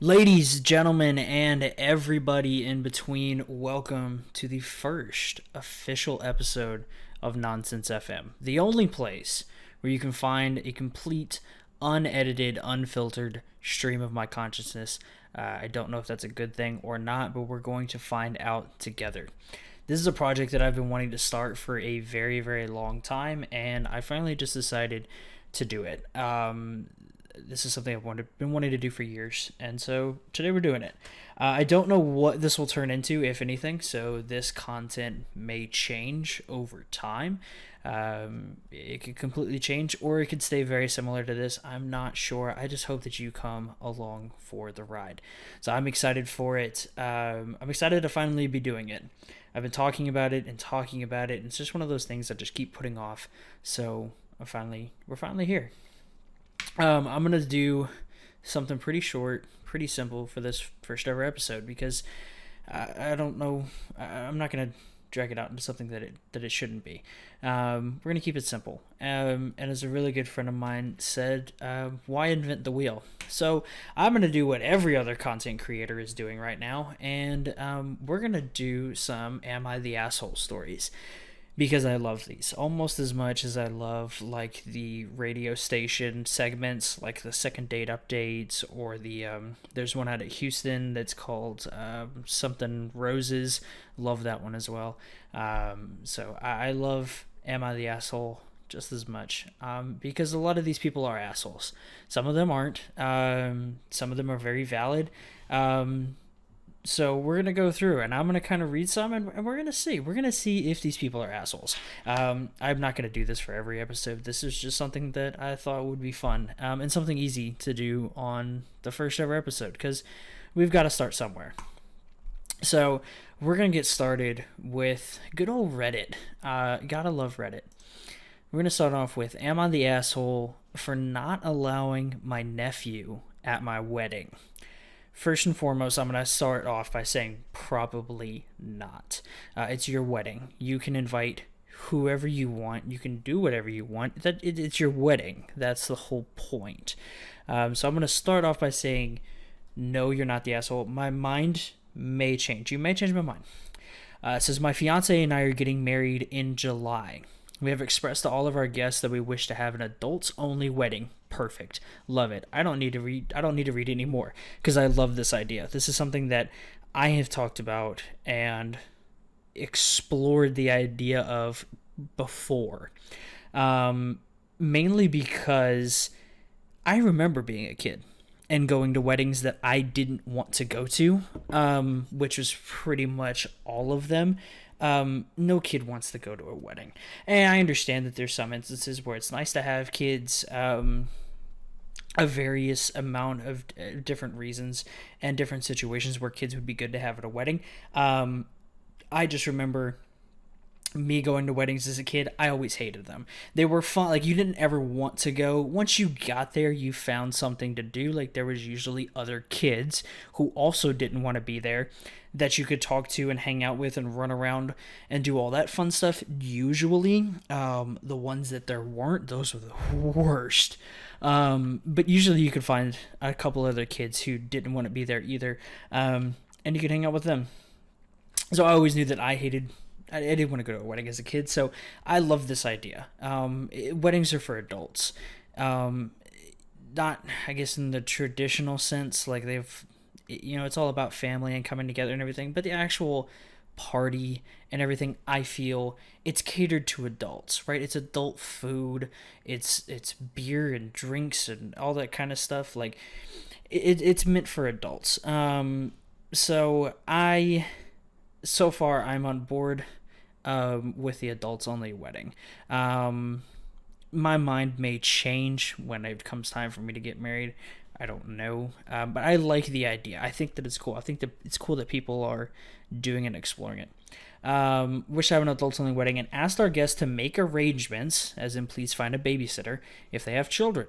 Ladies, gentlemen, and everybody in between, welcome to the first official episode of Nonsense FM, the only place where you can find a complete, unedited, unfiltered stream of my consciousness. I don't know if that's a good thing or not, but we're going to find out together. This is a project that I've been wanting to start for a very, very long time, and I finally just decided to do it. This is something been wanting to do for years, and so today we're doing it. I don't know what this will turn into, if anything, so this content may change over time. It could completely change, or it could stay very similar to this. I'm not sure. I just hope that you come along for the ride. So I'm excited for it. I'm excited to finally be doing it. I've been talking about it and talking about it, and it's just one of those things that just keep putting off. So we're finally here. I'm gonna do something pretty short, pretty simple for this first ever episode because I don't know. I'm not gonna drag it out into something that it shouldn't be. We're gonna keep it simple. And as a really good friend of mine said, why invent the wheel? So I'm gonna do what every other content creator is doing right now, and we're gonna do some "Am I the Asshole" stories. Because I love these almost as much as I love like the radio station segments, like the second date updates, or the there's one out of Houston that's called something Roses. Love that one as well. So I love Am I the Asshole just as much, because a lot of these people are assholes. Some of them aren't. Some of them are very valid. So we're going to go through and I'm going to kind of read some and we're going to see. We're going to see if these people are assholes. I'm not going to do this for every episode. This is just something that I thought would be fun, and something easy to do on the first ever episode because we've got to start somewhere. So we're going to get started with good old Reddit. Gotta love Reddit. We're going to start off with, am I the asshole for not allowing my nephew at my wedding? First and foremost, I'm going to start off by saying probably not. It's your wedding. You can invite whoever you want. You can do whatever you want. It's your wedding. That's the whole point. So I'm going to start off by saying, no, you're not the asshole. My mind may change. You may change my mind. It says, my fiance and I are getting married in July. We have expressed to all of our guests that we wish to have an adults-only wedding. Perfect. Love it. I don't need to read any more because I love this idea. This is something that I have talked about and explored the idea of before. Mainly because I remember being a kid and going to weddings that I didn't want to go to, which was pretty much all of them. No kid wants to go to a wedding. And I understand that there's some instances where it's nice to have kids, a various amount of different reasons and different situations where kids would be good to have at a wedding. I just remember me going to weddings as a kid. I always hated them. They were fun. Like, you didn't ever want to go. Once you got there, you found something to do. Like, there was usually other kids who also didn't want to be there that you could talk to and hang out with and run around and do all that fun stuff. Usually, the ones that there weren't, those were the worst. But usually you could find a couple other kids who didn't want to be there either, and you could hang out with them. So I always knew that I didn't want to go to a wedding as a kid, so I love this idea. Weddings are for adults. Not, I guess, in the traditional sense, like it's all about family and coming together and everything, but the actual party and everything, I feel it's catered to adults, right? It's adult food, it's beer and drinks and all that kind of stuff. Like, it's meant for adults. So far I'm on board with the adults only wedding. My mind may change when it comes time for me to get married. I don't know, but I like the idea. I think that it's cool. I think that it's cool that people are doing and exploring it. Wish to have an adults only wedding and asked our guests to make arrangements, as in please find a babysitter, if they have children.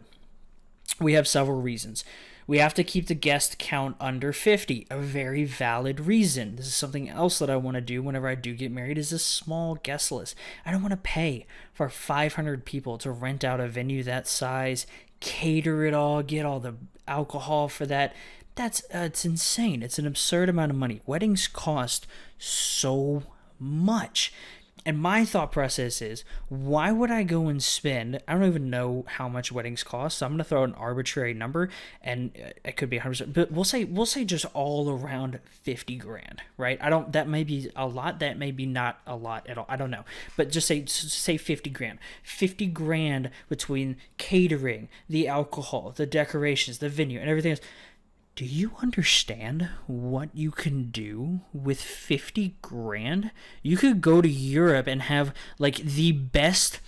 We have several reasons. We have to keep the guest count under 50, a very valid reason. This is something else that I want to do whenever I do get married, is a small guest list. I don't want to pay for 500 people to rent out a venue that size, cater it all, get all the alcohol for that. That's it's insane. It's an absurd amount of money. Weddings cost so much. And my thought process is, why would I go and spend? I don't even know how much weddings cost, so I'm gonna throw an arbitrary number, and it could be 100%. But we'll say just all around 50 grand, right? I don't. That may be a lot. That may be not a lot at all. I don't know. But just say 50 grand. 50 grand between catering, the alcohol, the decorations, the venue, and everything else. Do you understand what you can do with 50 grand? You could go to Europe and have like the best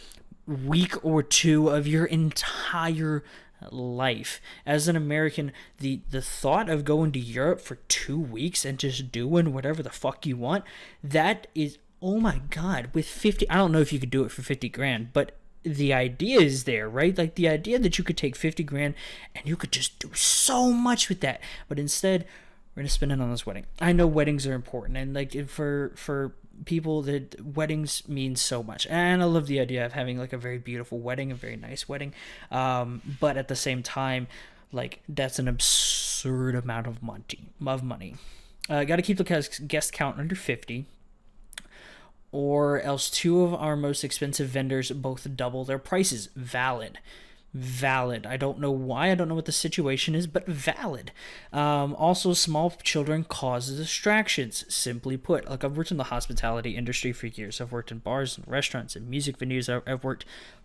week or two of your entire life. As an American, the thought of going to Europe for 2 weeks and just doing whatever the fuck you want, that is, oh my god, with 50, I don't know if you could do it for 50 grand, but the idea is there, right? Like the idea that you could take 50 grand and you could just do so much with that. But instead, we're gonna spend it on this wedding. I know weddings are important, and like for people, that weddings mean so much. And I love the idea of having like a very beautiful wedding, a very nice wedding. But at the same time, like that's an absurd amount of money. Got to keep the guest count under 50. Or else two of our most expensive vendors both double their prices. Valid. I don't know why. I don't know what the situation is, but valid. Also, small children cause distractions. Simply put, like I've worked in the hospitality industry for years. I've worked in bars and restaurants and music venues. I've worked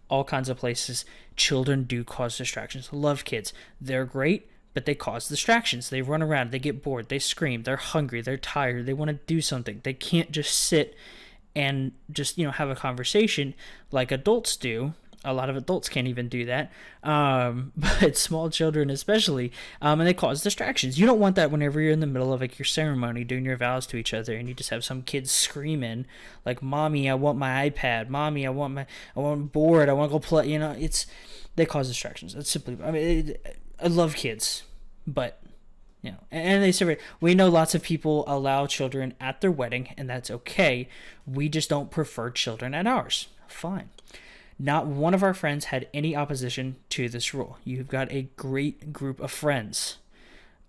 all kinds of places. Children do cause distractions. Love kids. They're great, but they cause distractions. They run around. They get bored. They scream. They're hungry. They're tired. They want to do something. They can't just sit and just, have a conversation like adults do. A lot of adults can't even do that, but small children especially, and they cause distractions. You don't want that whenever you're in the middle of like your ceremony doing your vows to each other, and you just have some kids screaming like, "Mommy, I want my iPad. Mommy, I want board. I want to go play." They cause distractions. That's simply. I love kids, but. And they say, we know lots of people allow children at their wedding, and that's okay. We just don't prefer children at ours. Fine. Not one of our friends had any opposition to this rule. You've got a great group of friends.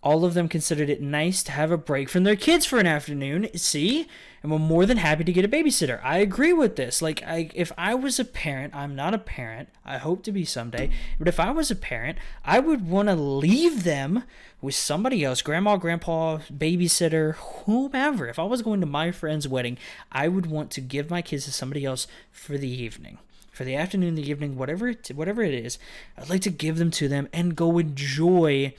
All of them considered it nice to have a break from their kids for an afternoon. See? And we're more than happy to get a babysitter. I agree with this. Like, if I was a parent, I'm not a parent. I hope to be someday. But if I was a parent, I would want to leave them with somebody else, grandma, grandpa, babysitter, whomever. If I was going to my friend's wedding, I would want to give my kids to somebody else for the evening. For the afternoon, the evening, whatever it is. I'd like to give them to them and go enjoy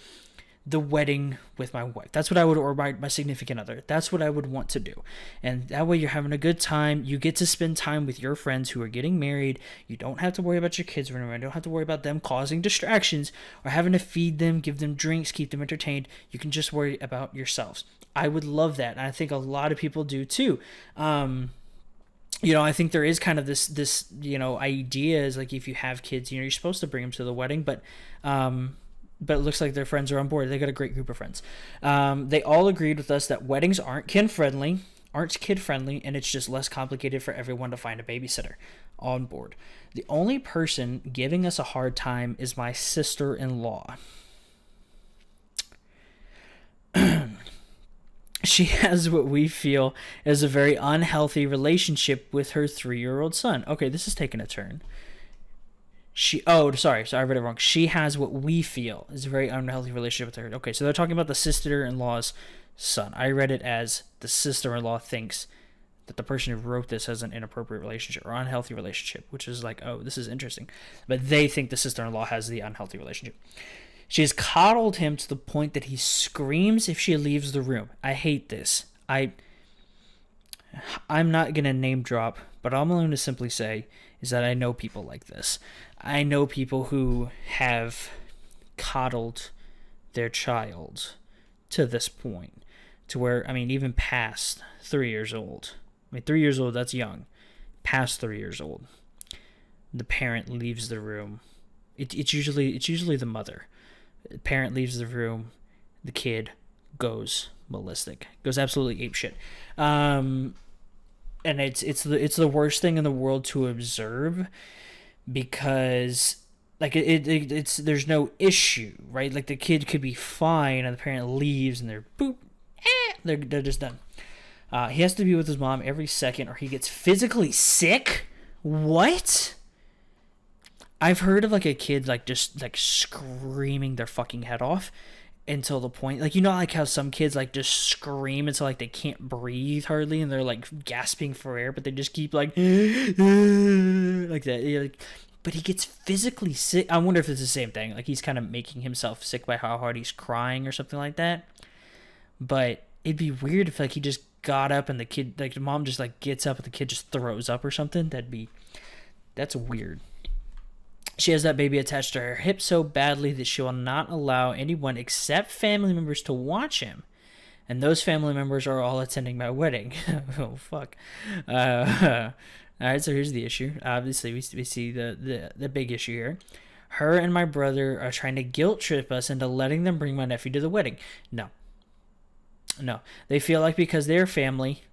the wedding with my wife. That's what I would, or my significant other. That's what I would want to do. And that way you're having a good time. You get to spend time with your friends who are getting married. You don't have to worry about your kids running around. You don't have to worry about them causing distractions or having to feed them, give them drinks, keep them entertained. You can just worry about yourselves. I would love that. And I think a lot of people do too. I think there is kind of this idea is like, if you have kids, you're supposed to bring them to the wedding, but it looks like their friends are on board. They got a great group of friends. They all agreed with us that weddings aren't kid-friendly, and it's just less complicated for everyone to find a babysitter. On board. The only person giving us a hard time is my sister-in-law. She has what we feel is a very unhealthy relationship with her 3-year-old son. Okay, this is taking a turn. Sorry, I read it wrong. She has what we feel is a very unhealthy relationship with her. Okay, so they're talking about the sister-in-law's son. I read it as the sister-in-law thinks that the person who wrote this has an inappropriate relationship or unhealthy relationship, which is like, oh, this is interesting. But they think the sister-in-law has the unhealthy relationship. She has coddled him to the point that he screams if she leaves the room. I hate this. I'm not going to name drop, but all I'm going to simply say is that I know people like this. I know people who have coddled their child to this point, to where, even past 3 years old. 3 years old, that's young. Past 3 years old, the parent leaves the room. It's usually the mother. The parent leaves the room. The kid goes ballistic, goes absolutely apeshit. And it's the worst thing in the world to observe, because like it's there's no issue, right? Like the kid could be fine and the parent leaves and they're boop, they're just done. He has to be with his mom every second or he gets physically sick. What? I've heard of like a kid like just like screaming their fucking head off until the point, like, you know, like how some kids like just scream until like they can't breathe hardly and they're like gasping for air, but they just keep like like that. Like, but he gets physically sick. I wonder if it's the same thing. Like he's kind of making himself sick by how hard he's crying or something like that. But it'd be weird if like he just got up and the kid, like the mom just like gets up and the kid just throws up or something. That's weird. She has that baby attached to her hip so badly that she will not allow anyone except family members to watch him. And those family members are all attending my wedding. Oh, fuck. All right, so here's the issue. Obviously, we see the big issue here. Her and my brother are trying to guilt trip us into letting them bring my nephew to the wedding. No. They feel like because they're family.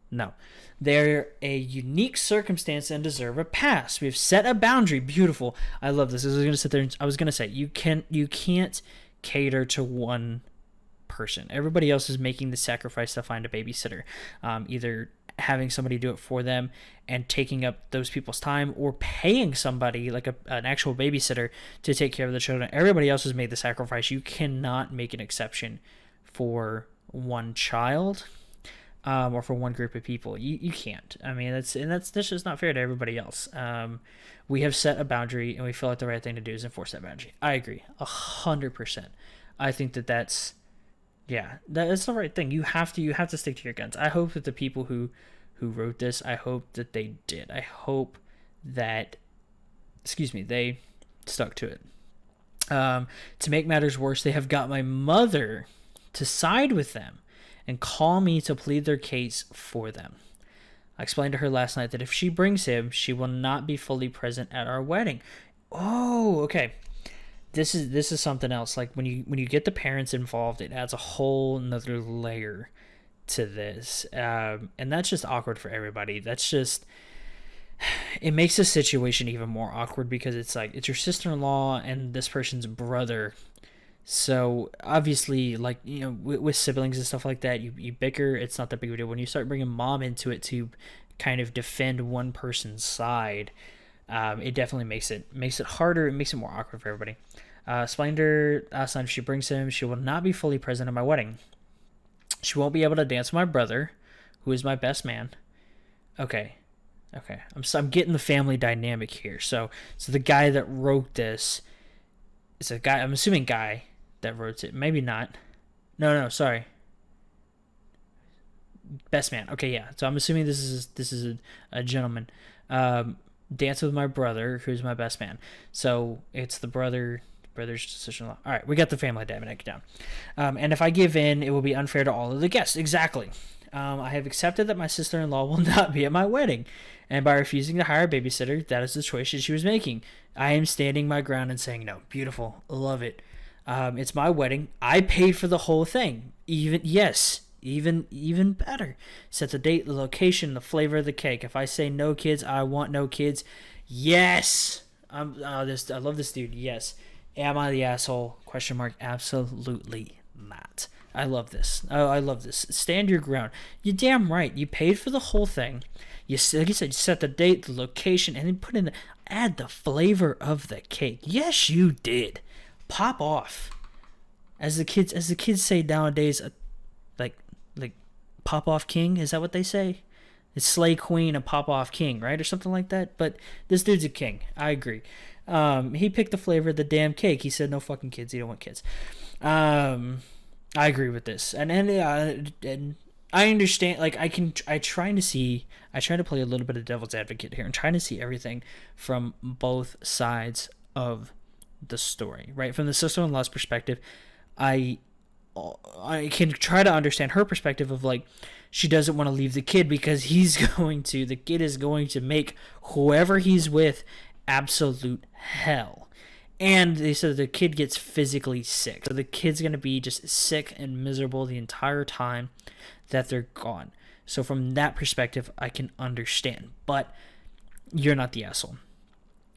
No. They're a unique circumstance and deserve a pass. We've set a boundary. Beautiful. I love this. I was gonna sit there and I was gonna say you can't cater to one person. Everybody else is making the sacrifice to find a babysitter. Either having somebody do it for them and taking up those people's time, or paying somebody like an actual babysitter to take care of the children. Everybody else has made the sacrifice. You cannot make an exception for one child. Or for one group of people. You can't. I mean, that's just not fair to everybody else. We have set a boundary, and we feel like the right thing to do is enforce that boundary. I agree, 100%. I think that's the right thing. You have to stick to your guns. I hope that the people who wrote this, I hope that they did. I hope that, they stuck to it. To make matters worse, they have got my mother to side with them and call me to plead their case for them. I explained to her last night that if she brings him, she will not be fully present at our wedding. Oh, okay. This is something else. Like when you get the parents involved, it adds a whole another layer to this, and that's just awkward for everybody. It makes the situation even more awkward because it's like it's your sister-in-law and this person's brother. So obviously, like, you know, with siblings and stuff like that, you bicker. It's not that big of a deal. When you start bringing mom into it to kind of defend one person's side, it definitely makes it harder. It makes it more awkward for everybody. Splendor, last time she brings him, she will not be fully present at my wedding. She won't be able to dance with my brother, who is my best man. Okay. I'm getting the family dynamic here. So the guy that wrote this is a guy. I'm assuming guy that wrote it. Maybe not. No, sorry. Best man. Okay, yeah. So I'm assuming this is a gentleman. Dance with my brother, who's my best man. So it's the brother's sister-in-law. All right, we got the family dynamic down. And if I give in, it will be unfair to all of the guests. Exactly. I have accepted that my sister-in-law will not be at my wedding, and by refusing to hire a babysitter, that is the choice that she was making. I am standing my ground and saying no. Beautiful. Love it. It's my wedding. I paid for the whole thing. Even better. Set the date, the location, the flavor of the cake. If I say no kids, I want no kids. Yes. I love this dude. Yes. Am I the asshole? ? Absolutely not. I love this. Oh, I love this. Stand your ground. You're damn right. You paid for the whole thing. Like you said, you set the date, the location, and then add the flavor of the cake. Yes, you did. Pop off. As the kids say nowadays, like pop off king. Is that what they say? It's slay queen and pop off king, right, or something like that. But this dude's a king. I agree. He picked the flavor of the damn cake. He said no fucking kids. He don't want kids. I agree with this, and I understand. Like I try to play a little bit of devil's advocate here and trying to see everything from both sides of the story, right? From the sister-in-law's perspective, I can try to understand her perspective of like she doesn't want to leave the kid because the kid is going to make whoever he's with absolute hell. And they said the kid gets physically sick. So the kid's going to be just sick and miserable the entire time that they're gone. So from that perspective, I can understand. But you're not the asshole.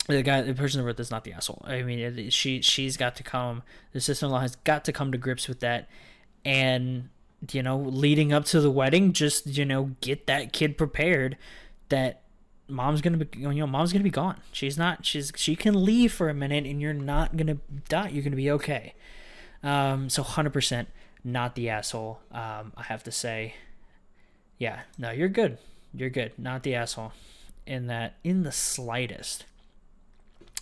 the person that wrote this, not the asshole. I mean, she's got to come. The sister-in-law has got to come to grips with that, and leading up to the wedding, just get that kid prepared that mom's gonna be gone. She can leave for a minute, and you're not gonna die. You're gonna be okay. So 100% not the asshole. I have to say, yeah, no, you're good. You're good. Not the asshole in the slightest.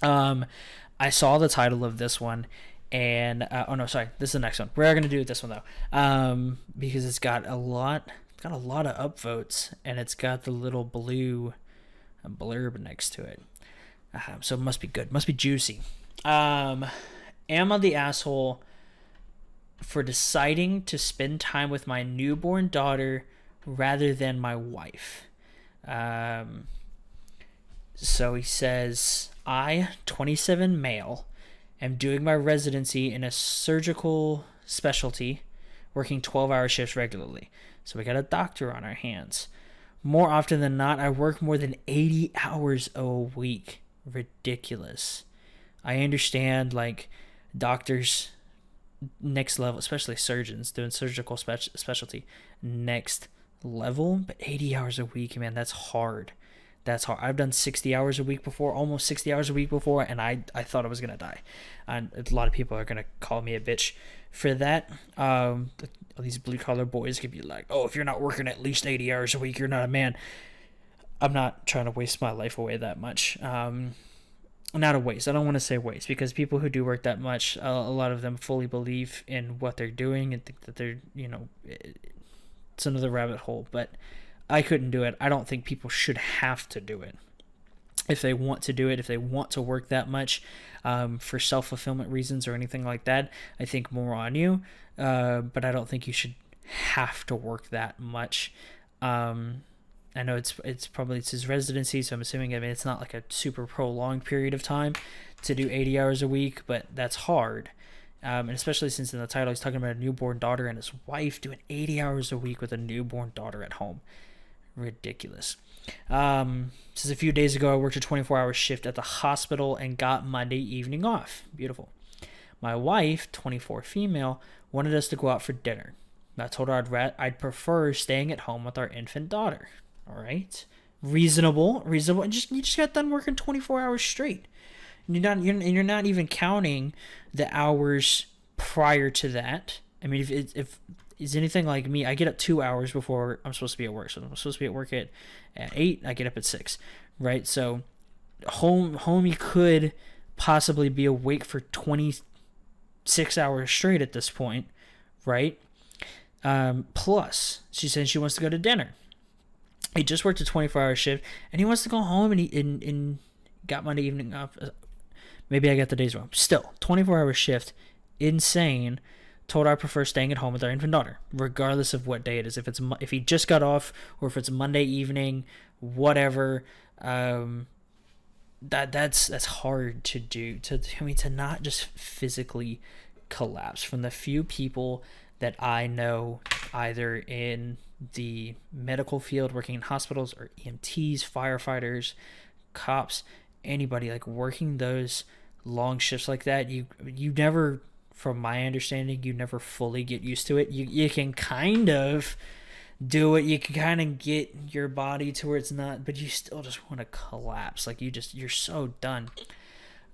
I saw the title of this one, and oh no, sorry, this is the next one. We're gonna do this one though, because it's got a lot of upvotes, and it's got the little blue blurb next to it. So it must be good, must be juicy. Am I the asshole for deciding to spend time with my newborn daughter rather than my wife? So he says, I, 27 male, am doing my residency in a surgical specialty, working 12-hour shifts regularly. So we got a doctor on our hands. More often than not, I work more than 80 hours a week. Ridiculous. I understand, like, doctors, next level, especially surgeons doing surgical specialty, next level, but 80 hours a week, man, that's hard. That's hard. I've done 60 hours a week before, almost 60 hours a week before, and I thought I was going to die. And a lot of people are going to call me a bitch for that. These blue-collar boys could be like, oh, if you're not working at least 80 hours a week, you're not a man. I'm not trying to waste my life away that much. Not a waste. I don't want to say waste, because people who do work that much, a lot of them fully believe in what they're doing and think that they're, it's another rabbit hole, but I couldn't do it. I don't think people should have to do it. If they want to do it, if they want to work that much for self-fulfillment reasons or anything like that, I think more on you. But I don't think you should have to work that much. I know it's his residency, so I'm assuming, it's not like a super prolonged period of time to do 80 hours a week, but that's hard. And especially since in the title he's talking about a newborn daughter and his wife doing 80 hours a week with a newborn daughter at home. Ridiculous. Says a few days ago I worked a 24-hour shift at the hospital and got Monday evening off. Beautiful. My wife, 24 female, wanted us to go out for dinner. I told her I'd prefer staying at home with our infant daughter. All right, reasonable. And you just got done working 24 hours straight. You're not even counting the hours prior to that. I mean, if is anything like me, I get up 2 hours before I'm supposed to be at work. So I'm supposed to be at work at 8. I get up at 6, right? So home you could possibly be awake for 26 hours straight at this point, right? Plus, she said she wants to go to dinner. He just worked a 24-hour shift, and he wants to go home, and he got Monday evening off. Maybe I got the days wrong. Still, 24-hour shift, insane. Told her I prefer staying at home with our infant daughter, regardless of what day it is. If he just got off, or if it's Monday evening, whatever. That's hard to do. To not just physically collapse. From the few people that I know, either in the medical field, working in hospitals, or EMTs, firefighters, cops, anybody like working those long shifts like that, you never, from my understanding, you never fully get used to it. You can kind of do it, you can kind of get your body to where it's not, but you still just want to collapse. Like you're so done.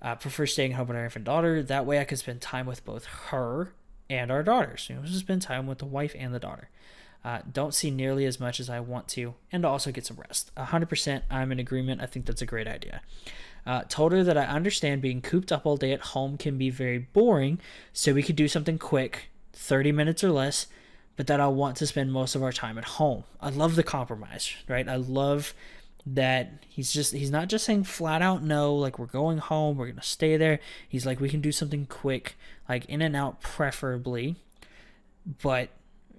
Prefer staying home with our infant daughter. That way I can spend time with both her and our daughters. Just spend time with the wife and the daughter. Don't see nearly as much as I want to, and also get some rest. 100%, I'm in agreement. I think that's a great idea. Told her that I understand being cooped up all day at home can be very boring, so we could do something quick, 30 minutes or less, but that I want to spend most of our time at home. I love the compromise, right? I love that he's not just saying flat out no, like we're going home, we're going to stay there. He's like, we can do something quick, like in and out preferably, but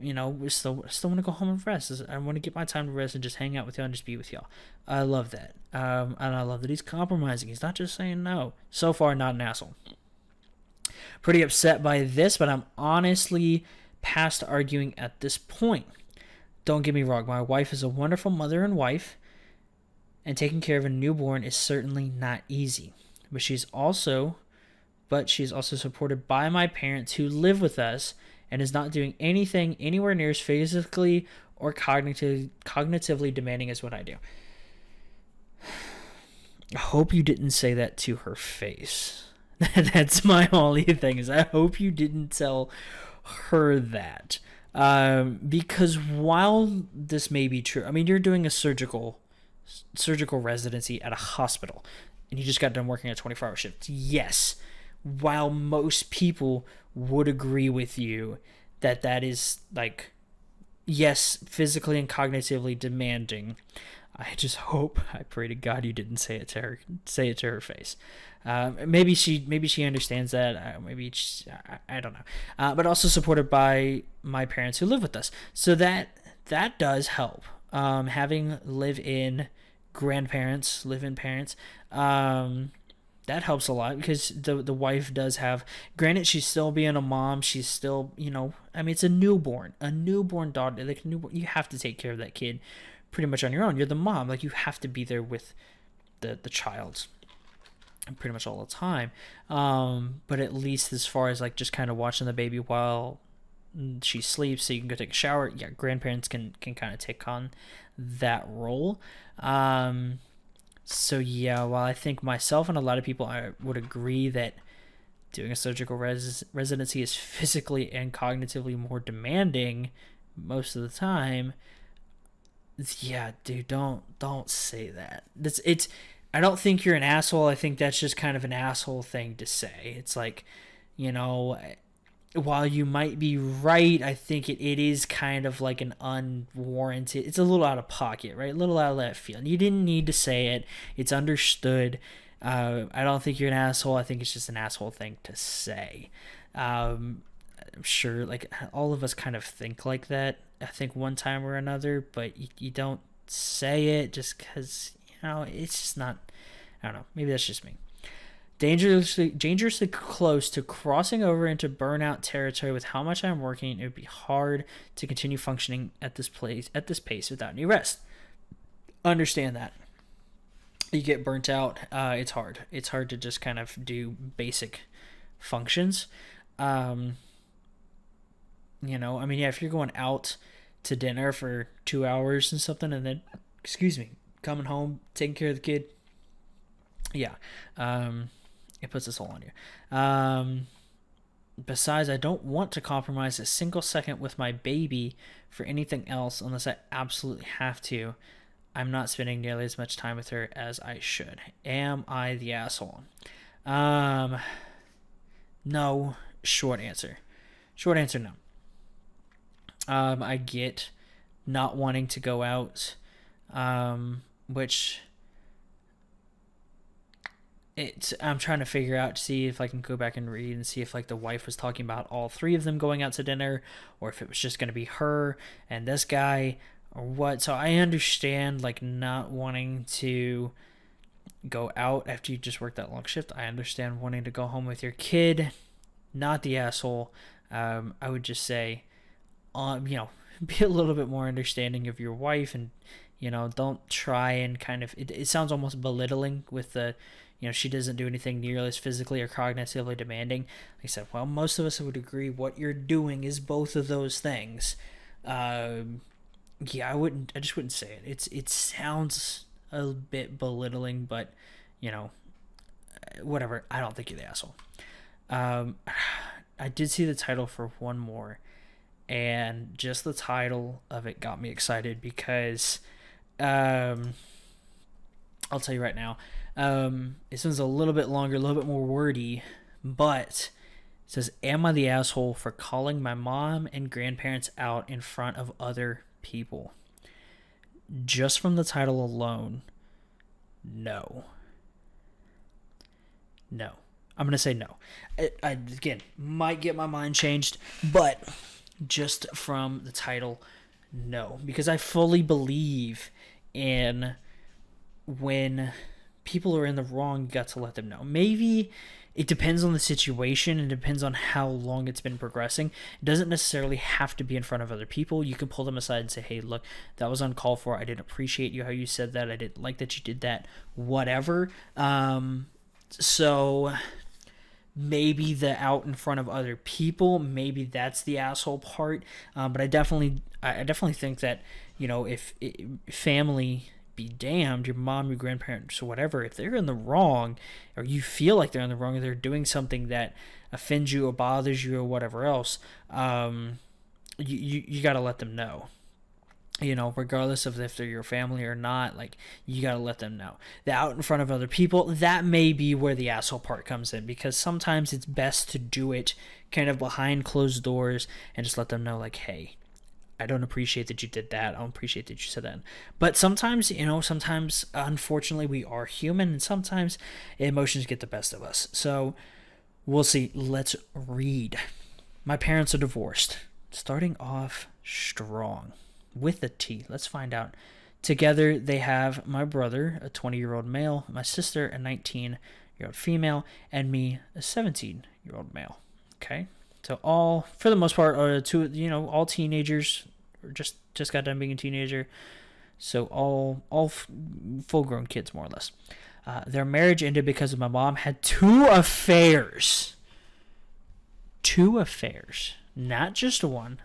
we still want to go home and rest. I want to get my time to rest and just hang out with y'all and just be with y'all. I love that. And I love that he's compromising. He's not just saying no. So far, not an asshole. Pretty upset by this, but I'm honestly past arguing at this point. Don't get me wrong. My wife is a wonderful mother and wife, and taking care of a newborn is certainly not easy. but she's also supported by my parents who live with us and is not doing anything anywhere near as physically or cognitively demanding as what I do. I hope you didn't say that to her face. That's my only thing, is I hope you didn't tell her that. Because while this may be true, I mean, you're doing a surgical residency at a hospital, and you just got done working a 24-hour shift. Yes, while most people would agree with you that is, like, yes, physically and cognitively demanding, I just hope, I pray to God you didn't say it to her face. Maybe she understands that. I don't know. But also supported by my parents who live with us, so that does help. Having live-in parents, that helps a lot, because the wife does have. Granted, she's still being a mom. She's still, I mean, it's a newborn daughter. Like, you have to take care of that kid pretty much on your own. You're the mom. Like, you have to be there with the child pretty much all the time. But at least as far as, like, just kind of watching the baby while she sleeps, so you can go take a shower. Yeah, grandparents can kind of take on that role. So yeah, while I think myself and a lot of people would agree that doing a surgical residency is physically and cognitively more demanding most of the time, yeah, dude, don't say that. It's I don't think you're an asshole. I think that's just kind of an asshole thing to say. It's like, while you might be right, I think it is kind of like an unwarranted, it's a little out of pocket, right? A little out of left field. You didn't need to say it. It's understood. I don't think you're an asshole. I think it's just an asshole thing to say. I'm sure, like, all of us kind of think like that, I think, one time or another, but you don't say it just because, it's just not, I don't know, maybe that's just me. Dangerously close to crossing over into burnout territory with how much I'm working. It would be hard to continue functioning at this pace without any rest. Understand that. You get burnt out. It's hard. It's hard to just kind of do basic functions. I mean, yeah, if you're going out to dinner for 2 hours and something, and then, coming home, taking care of the kid, yeah, it puts its all on you. Besides, I don't want to compromise a single second with my baby for anything else unless I absolutely have to. I'm not spending nearly as much time with her as I should. Am I the asshole? No. Short answer, no. I get not wanting to go out, which I'm trying to figure out to see if I can go back and read and see if, like, the wife was talking about all three of them going out to dinner, or if it was just going to be her and this guy, or what. So I understand, like, not wanting to go out after you just worked that long shift. I understand wanting to go home with your kid. Not the asshole. I would just say, be a little bit more understanding of your wife, and, don't try and kind of, it sounds almost belittling with the, she doesn't do anything nearly as physically or cognitively demanding. Like I said, well, most of us would agree what you're doing is both of those things. Yeah, I just wouldn't say it. It sounds a bit belittling, but, whatever. I don't think you're the asshole. I did see the title for one more, and just the title of it got me excited because, I'll tell you right now, this one's a little bit longer, a little bit more wordy, but it says, am I the asshole for calling my mom and grandparents out in front of other people? Just from the title alone, no. I'm going to say no. I again, might get my mind changed, but just from the title, no. Because I fully believe in when people are in the wrong, you got to let them know. Maybe it depends on the situation and depends on how long it's been progressing. It doesn't necessarily have to be in front of other people. You can pull them aside and say, hey, look, that was uncalled for. I didn't appreciate you how you said that. I didn't like that you did that. Whatever. So maybe the out in front of other people, maybe that's the asshole part. But I definitely think that, if family be damned, your mom, your grandparents, or whatever, if they're in the wrong, or you feel like they're in the wrong, or they're doing something that offends you or bothers you or whatever else, you got to let them know. Regardless of if they're your family or not, like, you gotta let them know. The out in front of other people, that may be where the asshole part comes in, because sometimes it's best to do it kind of behind closed doors and just let them know, like, hey, I don't appreciate that you did that. I don't appreciate that you said that. But sometimes, unfortunately, we are human, and sometimes emotions get the best of us. So we'll see. Let's read. My parents are divorced. Starting off strong. With a T. Let's find out. Together, they have my brother, a 20-year-old male, my sister, a 19-year-old female, and me, a 17-year-old male. Okay? So all, for the most part, all teenagers, or just got done being a teenager. So all full-grown kids, more or less. Their marriage ended because my mom had two affairs. Two affairs. Not just one.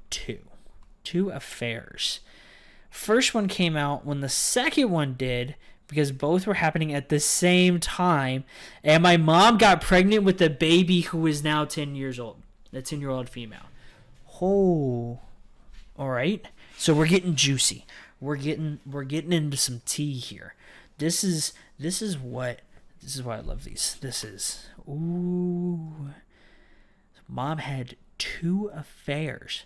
Two affairs. First one came out when the second one did, because both were happening at the same time, and my mom got pregnant with a baby who is now 10 years old. A 10-year-old female. Oh, all right. So we're getting juicy. We're getting into some tea here. This is why I love these. This is Mom had two affairs.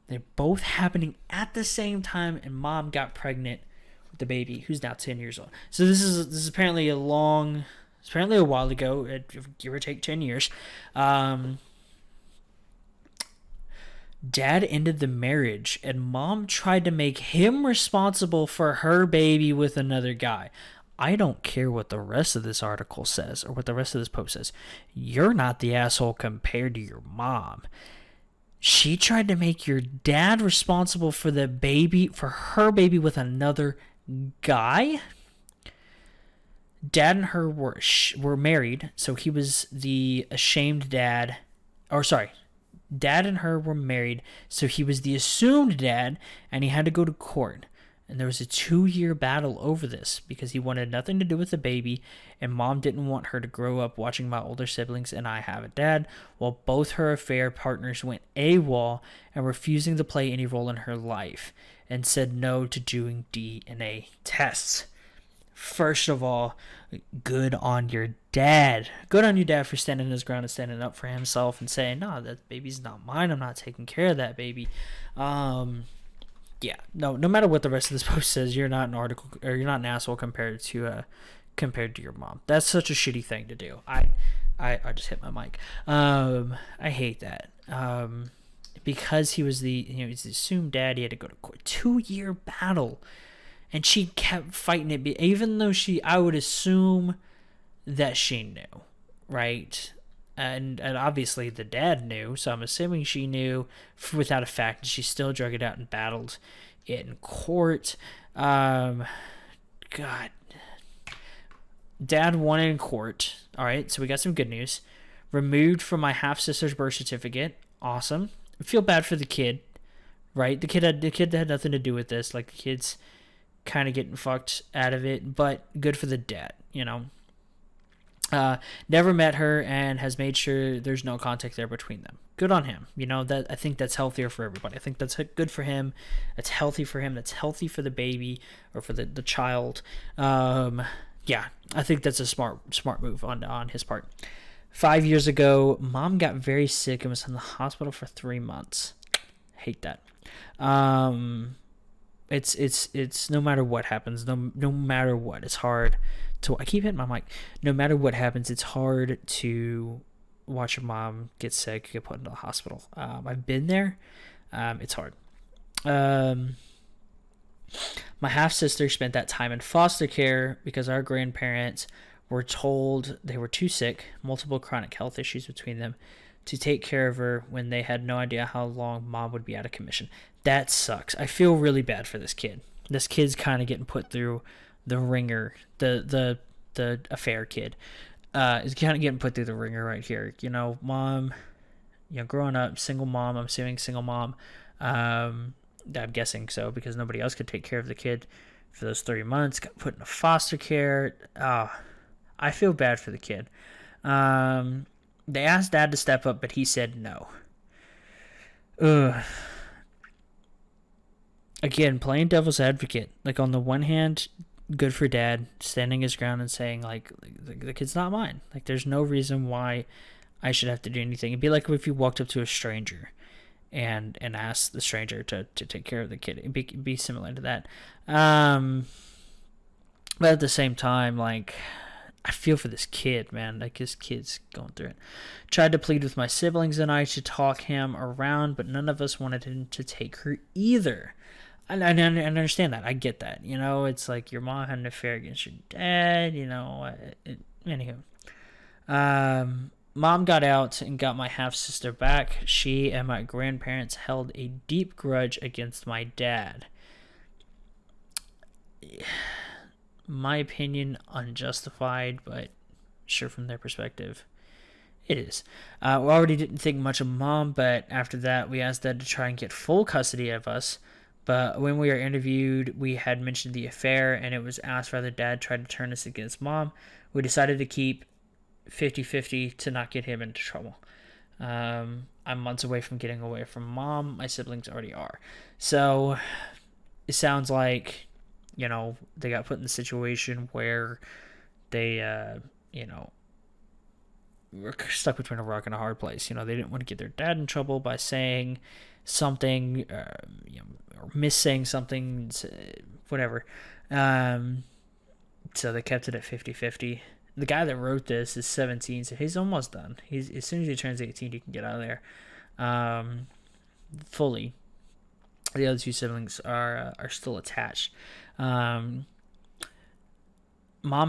They're both happening at the same time, and mom got pregnant with the baby, who's now 10 years old. So this is apparently a while ago, give or take 10 years. Dad ended the marriage, and mom tried to make him responsible for her baby with another guy. I don't care what the rest of this article says or what the rest of this post says. You're not the asshole compared to your mom. She tried to make your dad responsible for her baby with another guy. Dad and her were married, so he was the ashamed dad. Dad and her were married, so he was the assumed dad, and he had to go to court. And there was a 2-year battle over this because he wanted nothing to do with the baby, and mom didn't want her to grow up watching my older siblings and I have a dad, while both her affair partners went AWOL and refusing to play any role in her life and said no to doing DNA tests. First of all, good on your dad. Good on your dad for standing his ground and standing up for himself and saying, no, that baby's not mine. I'm not taking care of that baby. Yeah, no matter what the rest of this post says, you're not an asshole compared to your mom. That's such a shitty thing to do. I just hit my mic. I hate that. Because he's the assumed dad, he had to go to court. 2-year battle, and she kept fighting it. Even though I would assume that she knew, right? And obviously the dad knew, so I'm assuming she knew without a fact, and she still drug it out and battled it in court. God. Dad won in court. All right, so we got some good news. Removed from my half-sister's birth certificate. Awesome. I feel bad for the kid, right? The kid had nothing to do with this. Like, the kid's kind of getting fucked out of it, but good for the dad, Never met her and has made sure there's no contact there between them. Good on him. That I think that's healthier for everybody. I think that's good for him. That's healthy for him. That's healthy for the baby or for the child. Yeah, I think that's a smart move on his part. 5 years ago, mom got very sick and was in the hospital for 3 months. Hate that. It's no matter what happens, no matter what, it's hard to, I keep hitting my mic. No matter what happens, it's hard to watch your mom get sick, get put into the hospital. I've been there. It's hard. My half-sister spent that time in foster care because our grandparents were told they were too sick, multiple chronic health issues between them, to take care of her when they had no idea how long mom would be out of commission. That sucks. I feel really bad for this kid. This kid's kind of getting put through the ringer. The the affair kid, is kind of getting put through the ringer right here. Mom, growing up, single mom, I'm assuming single mom. I'm guessing so because nobody else could take care of the kid for those 3 months. Got put into foster care. I feel bad for the kid. They asked dad to step up, but he said no. Ugh. Again, playing devil's advocate. Like, on the one hand, good for dad standing his ground and saying, like, the kid's not mine. Like, there's no reason why I should have to do anything. It'd be like if you walked up to a stranger and asked the stranger to take care of the kid. It'd be similar to that. But at the same time, like, I feel for this kid, man. Like, his kid's going through it. Tried to plead with my siblings and I to talk him around, but none of us wanted him to take her either. And I understand that. I get that. It's like your mom had an affair against your dad. Anywho. Mom got out and got my half-sister back. She and my grandparents held a deep grudge against my dad. My opinion, unjustified, but sure, from their perspective, it is. We already didn't think much of Mom, but after that, we asked Dad to try and get full custody of us. But when we were interviewed, we had mentioned the affair, and it was asked whether Dad tried to turn us against Mom. We decided to keep 50-50 to not get him into trouble. I'm months away from getting away from Mom. My siblings already are. So it sounds like, they got put in the situation where they, were stuck between a rock and a hard place. They didn't want to get their dad in trouble by saying something, or missaying something, whatever. So they kept it at 50-50. The guy that wrote this is 17, so he's almost done. As soon as he turns 18, he can get out of there fully. The other two siblings are still attached. Mom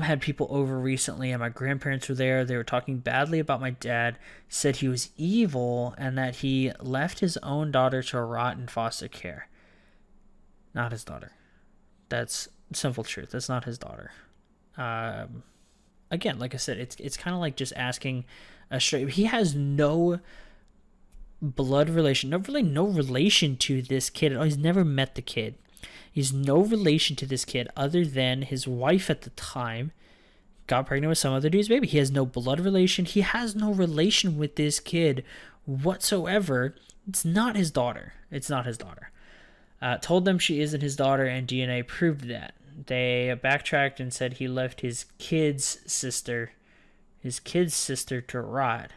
had people over recently, and my grandparents were there. They were talking badly about my dad, said he was evil, and that he left his own daughter to rot in foster care. Not his daughter. That's simple truth. That's not his daughter. Again, like I said, it's kind of like just asking a straight. He has no blood relation, no relation to this kid. He's never met the kid. He's no relation to this kid other than his wife at the time got pregnant with some other dude's baby. He has no blood relation. He has no relation with this kid whatsoever. It's not his daughter. Told them she isn't his daughter, and DNA proved that. They backtracked and said he left his kid's sister to rot.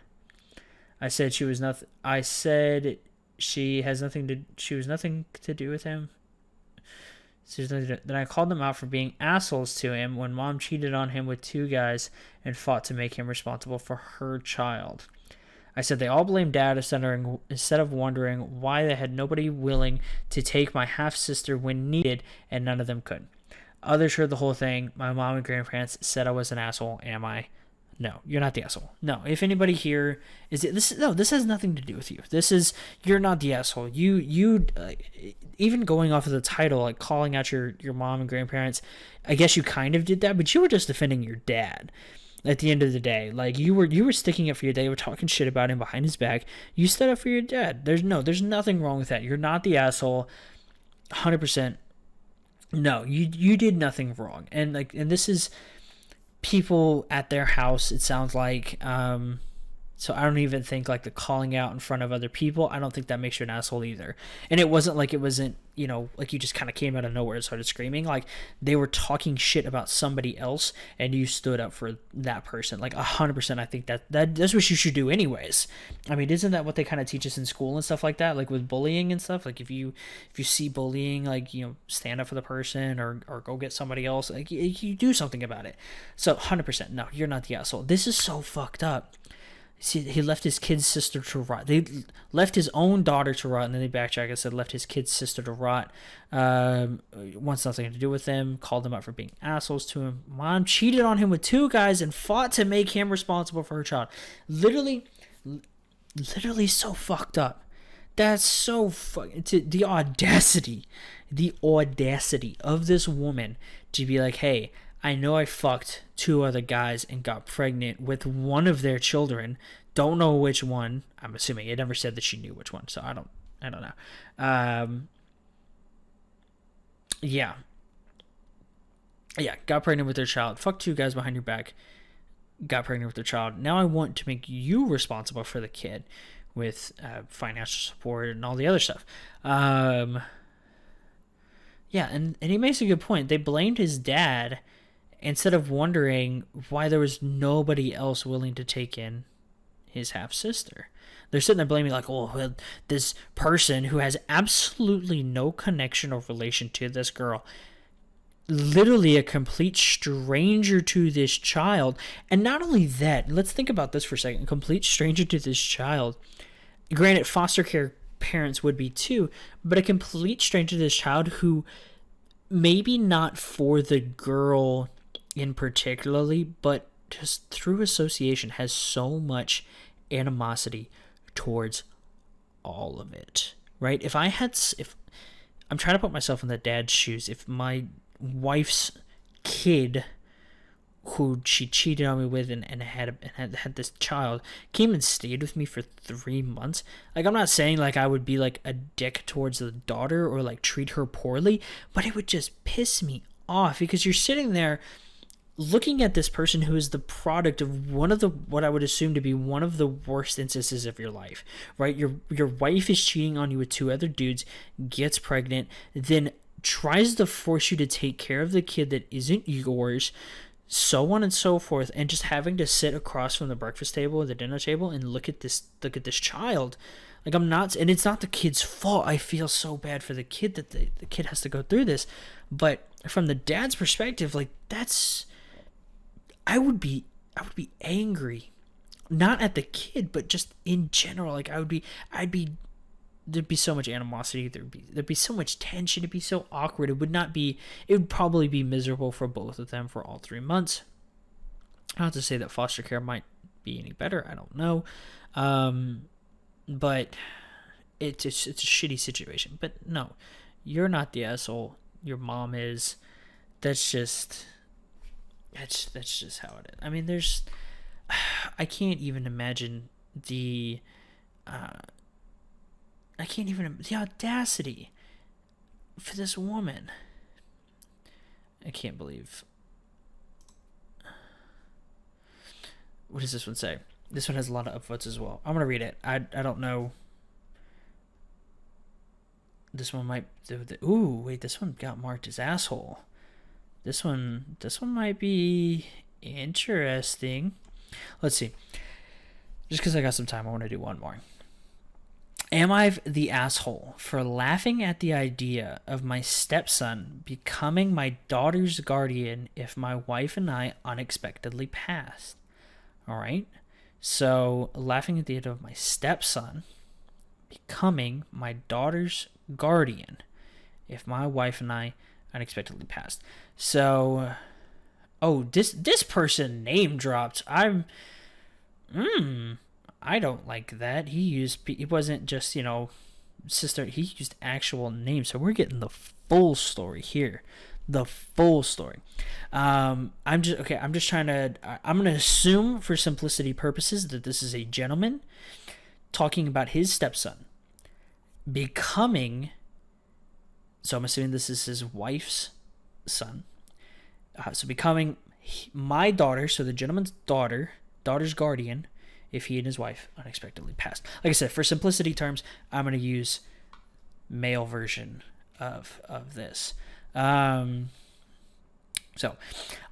I said she was nothing. I said she was nothing to do with him. Then I called them out for being assholes to him when Mom cheated on him with 2 guys and fought to make him responsible for her child. I said they all blamed Dad instead of wondering why they had nobody willing to take my half-sister when needed, and none of them could. Others heard the whole thing. My mom and grandparents said I was an asshole. Am I? No, you're not the asshole. No, if anybody here this has nothing to do with you. You're not the asshole. You even going off of the title, like calling out your mom and grandparents, I guess you kind of did that, but you were just defending your dad. At the end of the day, like you were sticking up for your dad. You were talking shit about him behind his back. You stood up for your dad. There's nothing wrong with that. You're not the asshole. 100%. No, you did nothing wrong. And this is people at their house, it sounds like. So I don't even think like the calling out in front of other people, I don't think that makes you an asshole either. And it wasn't like like you just kind of came out of nowhere and started screaming. Like, they were talking shit about somebody else and you stood up for that person. Like 100%. I think that's what you should do anyways. I mean, isn't that what they kind of teach us in school and stuff like that? Like with bullying and stuff, like if you see bullying, like, stand up for the person or go get somebody else, like you do something about it. So 100%. No, you're not the asshole. This is so fucked up. See, he left his kid's sister to rot. They left his own daughter to rot, and then they backtracked and said left his kid's sister to rot. Wants nothing to do with him. Called them out for being assholes to him. Mom cheated on him with 2 guys and fought to make him responsible for her child. Literally so fucked up. That's so fucking... The audacity of this woman to be like, hey, I know I fucked 2 other guys and got pregnant with one of their children. Don't know which one. I'm assuming it never said that she knew which one, so I don't know. Yeah, yeah, got pregnant with their child. Fucked 2 guys behind your back. Got pregnant with their child. Now I want to make you responsible for the kid with financial support and all the other stuff. Yeah, and he makes a good point. They blamed his dad instead of wondering why there was nobody else willing to take in his half sister. They're sitting there blaming, like, oh, well, this person who has absolutely no connection or relation to this girl, literally a complete stranger to this child. And not only that, let's think about this for a second. A complete stranger to this child. Granted, foster care parents would be too, but a complete stranger to this child who maybe not for the girl in particularly, but just through association has so much animosity towards all of it, right? If I'm trying to put myself in the dad's shoes, if my wife's kid who she cheated on me with and had this child came and stayed with me for 3 months, like, I'm not saying like I would be like a dick towards the daughter or like treat her poorly, but it would just piss me off because you're sitting there looking at this person who is the product of one of the, what I would assume to be one of the worst instances of your life, right? Your wife is cheating on you with 2 other dudes, gets pregnant, then tries to force you to take care of the kid that isn't yours, so on and so forth, and just having to sit across from the breakfast table or the dinner table and look at this child. Like, I'm not, and it's not the kid's fault. I feel so bad for the kid that the kid has to go through this, but from the dad's perspective, like, that's, I would be angry, not at the kid, but just in general. Like, there'd be so much animosity. There'd be so much tension. It'd be so awkward. It would probably be miserable for both of them for all 3 months. Not to say that foster care might be any better. I don't know. But it's a shitty situation. But no, you're not the asshole. Your mom is. That's just how it is. I mean, I can't even imagine the audacity for this woman. I can't believe. What does this one say? This one has a lot of upvotes as well. I'm gonna read it. I don't know. This one might. Ooh, wait. This one got marked as asshole. This one might be interesting. Let's see. Just because I got some time, I want to do one more. Am I the asshole for laughing at the idea of my stepson becoming my daughter's guardian if my wife and I unexpectedly passed? All right. So, laughing at the idea of my stepson becoming my daughter's guardian if my wife and I unexpectedly passed. So, this person name dropped. I don't like that. It wasn't just, sister. He used actual names. So we're getting the full story here. The full story. I'm just trying to, I'm going to assume for simplicity purposes that this is a gentleman talking about his stepson becoming, so I'm assuming this is his wife's son. So becoming my daughter, so the gentleman's daughter's guardian, if he and his wife unexpectedly passed. Like I said, for simplicity terms, I'm going to use male version of this. So,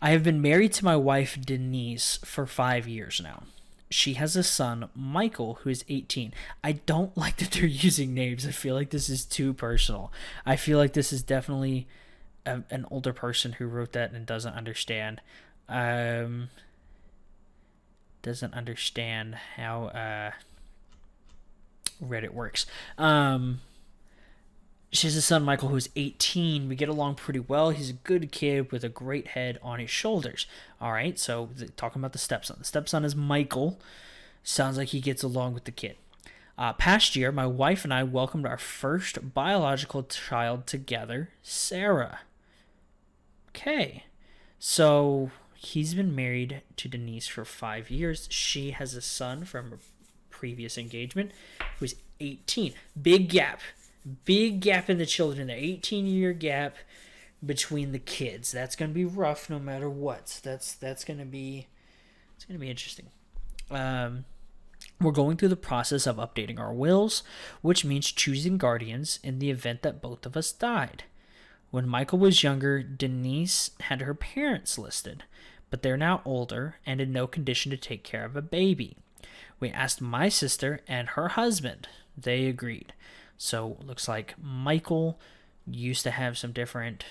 I have been married to my wife, Denise, for 5 years now. She has a son, Michael, who is 18. I don't like that they're using names. I feel like this is too personal. I feel like this is definitely an older person who wrote that and doesn't understand. Doesn't understand how Reddit works. She has a son, Michael, who's 18. We get along pretty well. He's a good kid with a great head on his shoulders. All right, so talking about the stepson. The stepson is Michael. Sounds like he gets along with the kid. Past year, my wife and I welcomed our first biological child together, Sarah. Okay. So he's been married to Denise for 5 years. She has a son from a previous engagement who's 18. Big gap. Big gap in the children. The 18-year gap between the kids. That's going to be rough no matter what. That's going to be interesting. We're going through the process of updating our wills, which means choosing guardians in the event that both of us died. When Michael was younger, Denise had her parents listed, but they're now older and in no condition to take care of a baby. We asked my sister and her husband. They agreed. So it looks like Michael used to have some different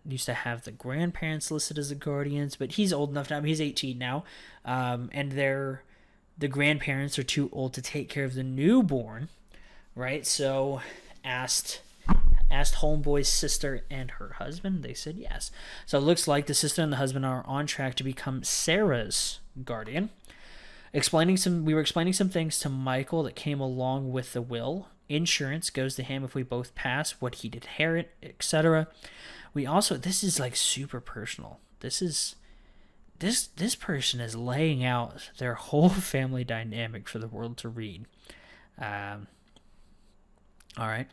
used to have the grandparents listed as the guardians, but he's old enough now. He's 18 now, and the grandparents are too old to take care of the newborn, right? So asked Homeboy's sister and her husband. They said yes. So it looks like the sister and the husband are on track to become Sarah's guardian. We were explaining some things to Michael that came along with the will. Insurance goes to him if we both pass, what he'd inherit, etc. We also, this is like super personal. This person is laying out their whole family dynamic for the world to read. All right.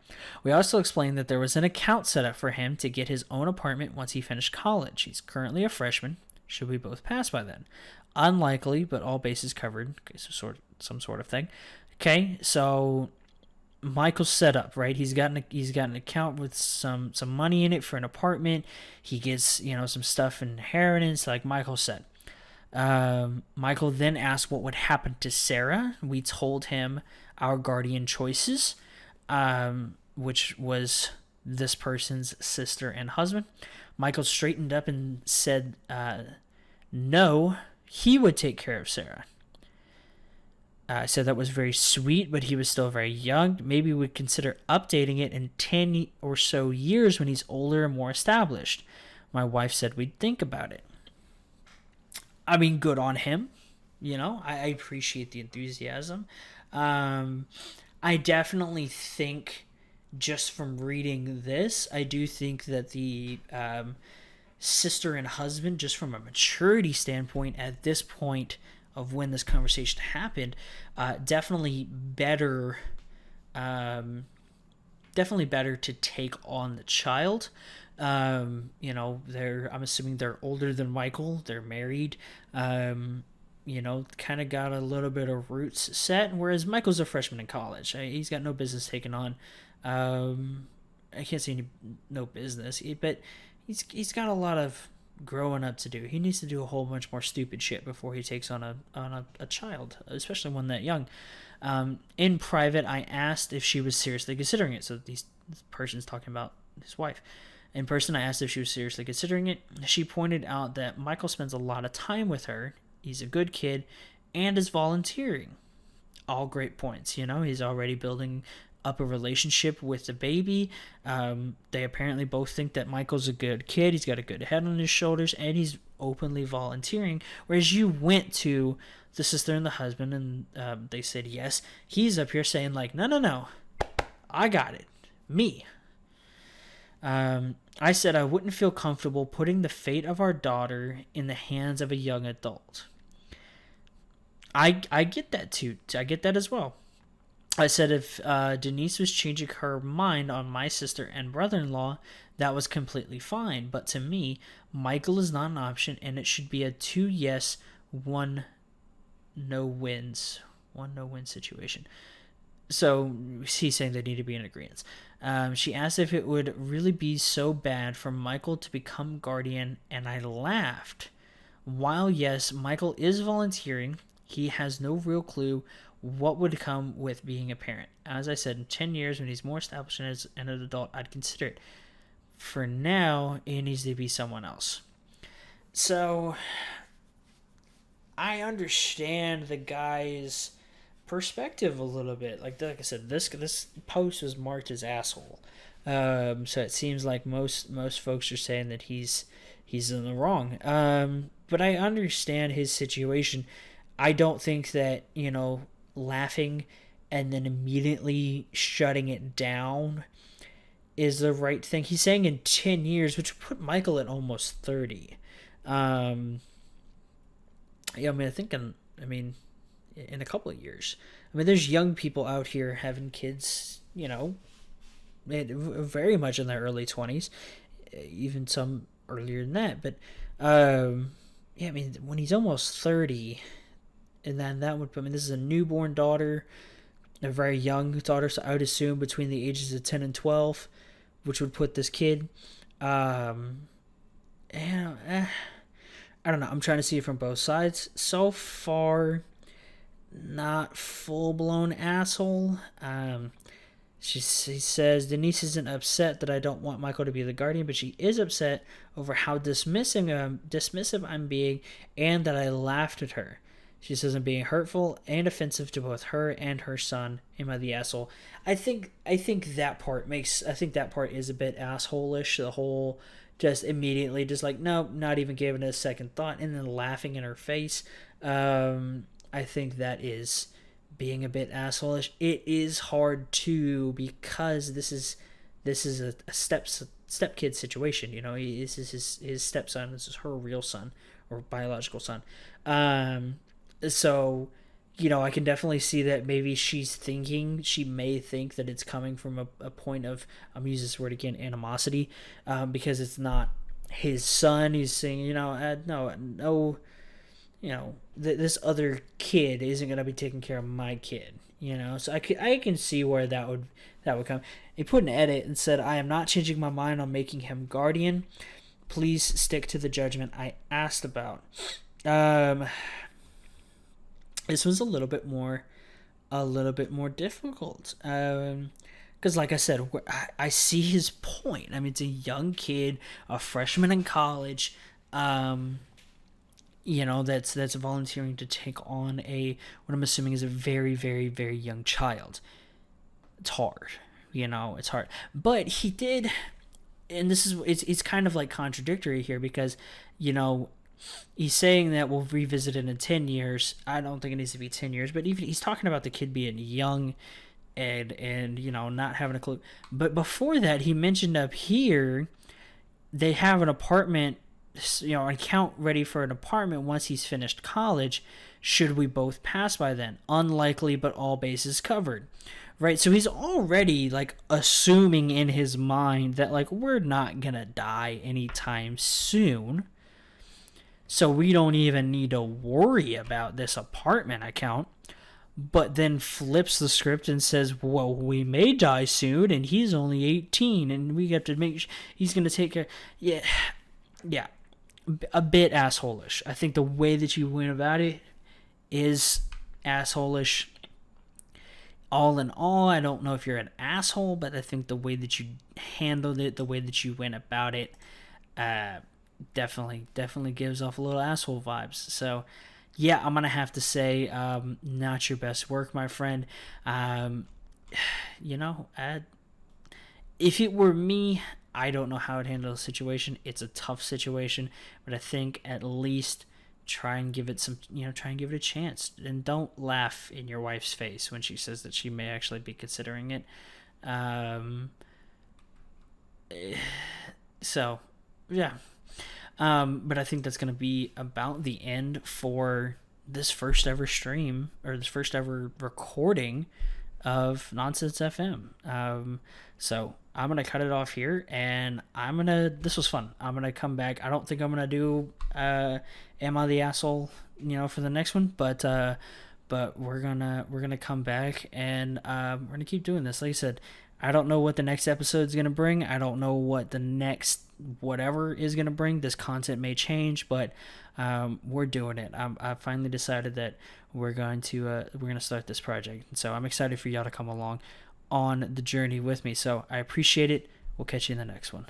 We also explained that there was an account set up for him to get his own apartment once he finished college. He's currently a freshman. Should we both pass by then? Unlikely, but all bases covered. Okay, so some sort of thing. Okay, so Michael's set up, right? He's got an account with some money in it for an apartment. He gets some stuff in inheritance, like Michael said. Michael then asked what would happen to Sarah. We told him our guardian choices, which was this person's sister and husband. Michael straightened up and said no, he would take care of Sarah. I said that was very sweet, but he was still very young. Maybe we'd consider updating it in 10 or so years when he's older and more established. My wife said we'd think about it. I mean, good on him. I appreciate the enthusiasm. I definitely think, just from reading this, I do think that the sister and husband, just from a maturity standpoint at this point of when this conversation happened, definitely better to take on the child. I'm assuming they're older than Michael. They're married. Kind of got a little bit of roots set, whereas Michael's a freshman in college. He's got no business taking on. I can't say no business, but he's got a lot of growing up to do. He needs to do a whole bunch more stupid shit before he takes on a child, especially one that young. In private, I asked if she was seriously considering it. So this person's talking about his wife. In person, I asked if she was seriously considering it. She pointed out that Michael spends a lot of time with her. He's a good kid and is volunteering. All great points. He's already building up a relationship with the baby. They apparently both think that Michael's a good kid. He's got a good head on his shoulders, and he's openly volunteering. Whereas you went to the sister and the husband, and they said yes. He's up here saying like, no, I got it, me. I said I wouldn't feel comfortable putting the fate of our daughter in the hands of a young adult. I get that too. I get that as well. I said if Denise was changing her mind on my sister and brother-in-law, that was completely fine. But to me, Michael is not an option, and it should be a 2 yes, 1 no wins. 1 no win situation. So he's saying they need to be in agreement. She asked if it would really be so bad for Michael to become guardian, and I laughed. While yes, Michael is volunteering, he has no real clue what would come with being a parent. As I said, in 10 years, when he's more established as an adult, I'd consider it. For now, it needs to be someone else. So, I understand the guy's perspective a little bit. Like I said, this post was marked as asshole. So it seems like most folks are saying that he's in the wrong. But I understand his situation. I don't think that, laughing and then immediately shutting it down is the right thing. He's saying in 10 years, which would put Michael at almost 30. Yeah, I mean, in a couple of years. I mean, there's young people out here having kids, very much in their early 20s, even some earlier than that. But, yeah, I mean, when he's almost 30, and then that would, I mean, this is a newborn daughter, a very young daughter, so I would assume between the ages of 10 and 12, which would put this kid, I don't know. I'm trying to see it from both sides. So far, not full blown asshole. She says Denise isn't upset that I don't want Michael to be the guardian, but she is upset over how dismissive I'm being, and that I laughed at her. She says I'm being hurtful and offensive to both her and her son. Am I the asshole? I think that part is a bit asshole-ish. The whole just immediately just like, no, not even giving it a second thought, and then laughing in her face. I think that is being a bit asshole-ish. It is hard too, because this is a stepkid situation. This is his stepson. This is her real son or biological son. So, I can definitely see that maybe she may think that it's coming from a point of, I'm going to use this word again, animosity, because it's not his son. He's saying, no, this other kid isn't going to be taking care of my kid, so I can see where that would come. He put an edit and said, I am not changing my mind on making him guardian. Please stick to the judgment I asked about. This was a little bit more difficult, because like I said, I see his point. I mean, it's a young kid, a freshman in college, that's volunteering to take on what I'm assuming is a very, very, very young child. It's hard, it's hard. But he did, and it's kind of like contradictory here, because, he's saying that we'll revisit it in 10 years. I don't think it needs to be 10 years, but even he's talking about the kid being young and not having a clue. But before that, he mentioned up here they have an apartment, an account ready for an apartment once he's finished college, should we both pass by then. Unlikely, but all bases covered. Right? So he's already like assuming in his mind that like we're not gonna die anytime soon. So we don't even need to worry about this apartment account. But then flips the script and says, well, we may die soon, and he's only 18, and we have to make sure he's going to take care. Yeah. A bit asshole-ish. I think the way that you went about it is asshole-ish. All in all, I don't know if you're an asshole, but I think the way that you handled it, the way that you went about it, definitely gives off a little asshole vibes. So yeah, I'm gonna have to say not your best work, my friend. If it were me, I don't know how I'd handle the situation. It's a tough situation, but I think at least try and give it a chance, and don't laugh in your wife's face when she says that she may actually be considering it. So yeah. But I think that's going to be about the end for this first ever stream, or this first ever recording of Nonsense FM. So I'm going to cut it off here, and this was fun. I'm going to come back. I don't think I'm going to do, Am I the Asshole, for the next one, but we're going to come back, and, we're going to keep doing this. Like I said, I don't know what the next episode is going to bring. I don't know what the next whatever is going to bring. This content may change, but we're doing it. I finally decided that we're going to start this project. And so I'm excited for y'all to come along on the journey with me. So I appreciate it. We'll catch you in the next one.